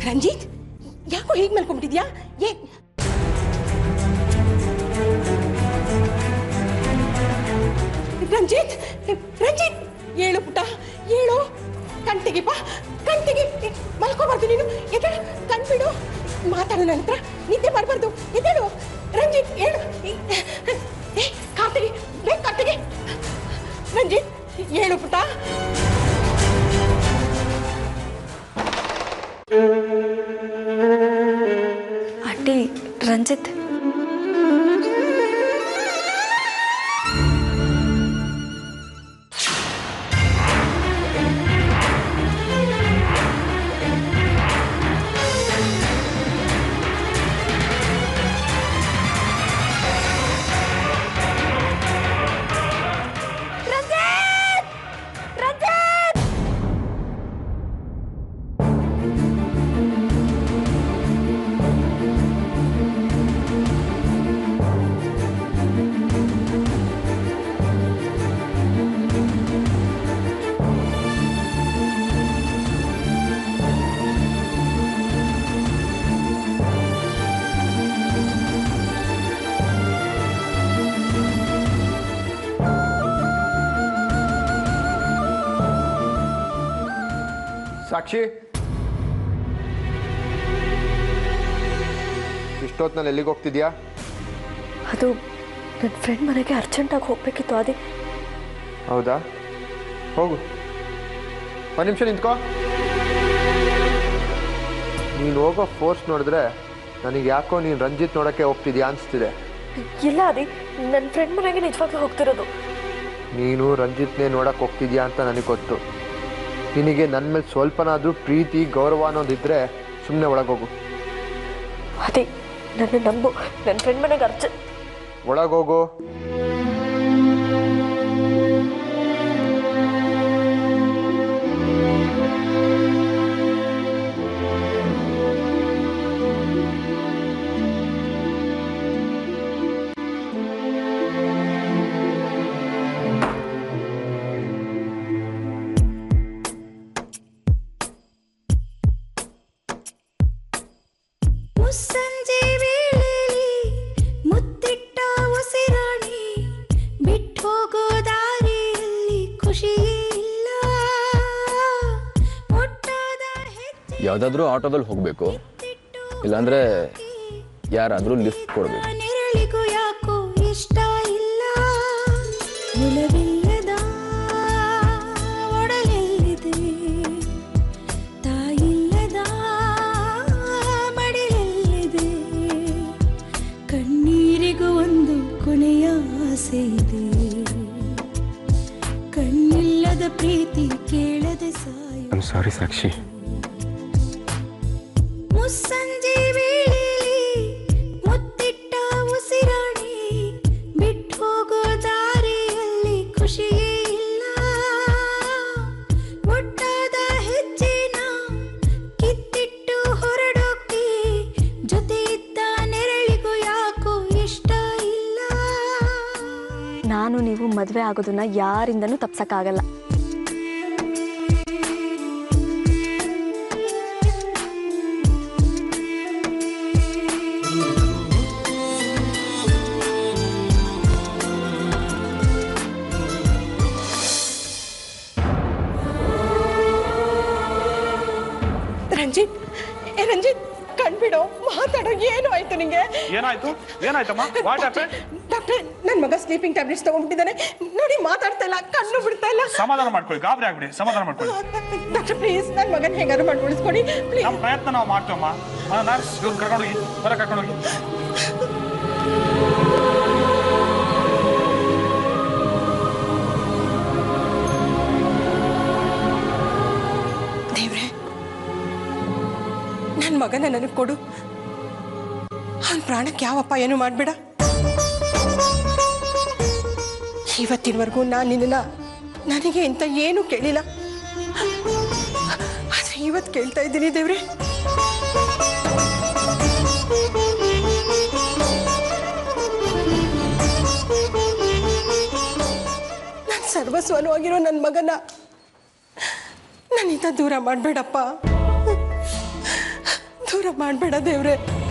ರಂಜಿತ್ ಯಾಕೋ ಹೀಗೆ ಮಲ್ಕೊಂಡ್ಬಿಟ್ಟಿದ್ಯಾ? ರಂಜಿತ್ ರಂಜಿತ್ ಹೇಳು ಪುಟ್ಟ ಹೇಳು. ಕಣ್ತೆಗಿಪ್ಪ ಕಣ್ತೆಗಿ. ಮಲ್ಕೋಬಾರ್ದು ನೀನು. ಎದ್ದೇಳು, ಕಣ್ಬಿಡು. ಮಾತಾಡು ನನ್ನ ಹತ್ರ. ನಿದ್ದೆ ಮಾಡಬಾರ್ದು. ಎದ್ದೇಳು ರಂಜಿತ್, ಹೇಳು. ಕಾರ್ತಿಗೆ ಬೇಗ ಕಾರ್ತಿಗೆ. ರಂಜಿತ್ ಹೇಳು ಪುಟ್ಟ. ಆಂಟಿ, ರಂಜಿತ್ ಸಾಕ್ಷಿ, ಇಷ್ಟೊತ್ತಿನಲ್ಲಿ ಎಲ್ಲಿಗೆ ಹೋಗ್ತಿದ್ಯಾ? ಅದು ನನ್ನ ಫ್ರೆಂಡ್ ಮನೆಗೆ ಅರ್ಜೆಂಟಾಗಿ ಹೋಗ್ಬೇಕಿತ್ತು. ಅದೇ. ಹೌದಾ, ಹೋಗು. ಒಂದು ನಿಮಿಷ ನಿಂತ್ಕೋ. ನೀನು ಹೋಗೋ ಫೋರ್ಸ್ ನೋಡಿದ್ರೆ ನನಗೆ ಯಾಕೋ ನೀನು ರಂಜಿತ್ ನೋಡೋಕ್ಕೆ ಹೋಗ್ತಿದ್ಯಾ ಅನಿಸ್ತಿದೆ. ಇಲ್ಲ ಅದೇ, ನನ್ನ ಫ್ರೆಂಡ್ ಮನೆಗೆ ನಿಜವಾಗ್ಲೂ ಹೋಗ್ತಿರೋದು. ನೀನು ರಂಜಿತ್ನೇ ನೋಡೋಕೆ ಹೋಗ್ತಿದ್ಯಾ ಅಂತ ನನಗೆ ಗೊತ್ತು. ನಿನಗೆ ನನ್ನ ಮೇಲೆ ಸ್ವಲ್ಪನಾದರೂ ಪ್ರೀತಿ ಗೌರವ ಅನ್ನೋದಿದ್ದರೆ ಸುಮ್ಮನೆ ಒಳಗೋಗು. ಅದೇ, ನನ್ನ ನಂಬು. ನನ್ನ ಫ್ರೆಂಡ್ ಮನೆಗೆ ಒಳಗೋಗು. ಸಂಜೆ ವೇಳೆಯಲ್ಲಿ ಮುತ್ತಿಟ್ಟ ಉಸಿರಾಣಿ ಬಿಟ್ಟು ಹೋಗೋ ದಾರಿಯಲ್ಲಿ ಖುಷಿ ಇಲ್ಲ. ಯಾವುದಾದ್ರೂ ಆಟೋದಲ್ಲಿ ಹೋಗಬೇಕು, ಇಲ್ಲಾಂದ್ರೆ ಯಾರಾದರೂ ಲಿಫ್ಟ್ ಕೊಡಬೇಕು. ನೆರಳಿಗೂ ಯಾಕೋ ಇಷ್ಟ ಇಲ್ಲ. ಒಲವಿಲ್ಲದ ಒಡಲೆಲ್ಲಿದೆ, ತಾಯಿಲ್ಲದ ಮಡಿಲೆಲ್ಲಿದೆ. ಕಣ್ಣೀರಿಗೂ ಒಂದು ಕೊನೆಯ ಆಸೆ ಇದೆ. ಕಣ್ಣಿಲ್ಲದ ಪ್ರೀತಿ ಕೇಳದೆ ಸಾಯು. ಐ ಆಮ್ ಸಾರಿ ಸಾಕ್ಷಿ. ಮುಸ್ಸಂಜೆ ವೇಳೆಯಲ್ಲಿ ಮುತ್ತಿಟ್ಟ ಉಸಿರಾಣಿ ಬಿಟ್ಟು ಹೋಗೋ ದಾರಿಯಲ್ಲಿ ಖುಷಿಯೇ ಇಲ್ಲ. ಒಟ್ಟಾದ ಹೆಜ್ಜೆನ ಕಿತ್ತಿಟ್ಟು ಹೊರಡೋಕೆ ಜೊತೆ ಇದ್ದ ನೆರಳಿಗೂ ಯಾಕೋ ಇಷ್ಟ ಇಲ್ಲ. ನಾನು ನೀವು ಮದುವೆ ಆಗೋದನ್ನ ಯಾರಿಂದನೂ ತಪ್ಸಕ್ಕಾಗಲ್ಲ. ರಂಜಿತ್, ರಂಜಿತ್ ಕಣ್ಬಿಡು. ಮಾತಾಡೋ. ಏನು ಆಯ್ತು ನಿಂಗೆ? ಏನಾಯ್ತು? ಏನಾಯ್ತಮ್ಮ? What happen? ಡಾಕ್ಟರ್, ನನ್ನ ಮಗ ಸ್ಲೀಪಿಂಗ್ ಟ್ಯಾಬ್ಲೆಟ್ಸ್ ತಗೊಂಡ್ಬಿಟ್ಟಿದ್ದಾನೆ. ನೋಡಿ ಮಾತಾಡ್ತಾ ಇಲ್ಲ, ಕಣ್ಣು ಬಿಡ್ತಾ ಇಲ್ಲ. ಸಮಾಧಾನ ಮಾಡ್ಕೊಳ್ಳಿ, ಗಾಬರಿ ಆಗ್ಬಿಡಿ, ಸಮಾಧಾನ ಮಾಡ್ಕೊಳ್ಳಿ. ಡಾಕ್ಟರ್ ಪ್ಲೀಸ್ ನನ್ನ ಮಗನ ಹೇಗಾರು ಮಾಡಿ ಉಳಿಸ್ಕೊಡಿ ಪ್ಲೀಸ್. ನಮ್ಮ ಪ್ರಯತ್ನ ನಾವು ಮಾಡ್ತೇವಮ್ಮ. ನರ್ಸ್, ಇವ್ರು ಕರ್ಕೊಂಡೋಗಿ, ಹೊರ ಕರ್ಕೊಂಡೋಗಿ. ದೇವ್ರೆ, ನನ್ನ ಮಗನ ನನಗೆ ಕೊಡು. ಅವನ ಪ್ರಾಣಕ್ಕೆ ಯಾವ ಅಪಾಯನೂ ಮಾಡಬೇಡ. ಇವತ್ತಿನವರೆಗೂ ನಾನು ನಿನ್ನ ನನಗೆ ಅಂತ ಏನೂ ಕೇಳಿಲ್ಲ, ಆದ್ರೆ ಇವತ್ತು ಕೇಳ್ತಾ ಇದ್ದೀನಿ ದೇವ್ರೆ. ನನ್ನ ಸರ್ವಸ್ವನು ಆಗಿರೋ ನನ್ನ ಮಗನ ನನ್ನಿಂದ ದೂರ ಮಾಡಬೇಡಪ್ಪ. ಮಾಡಬೇಡ ದೇವ್ರೆ.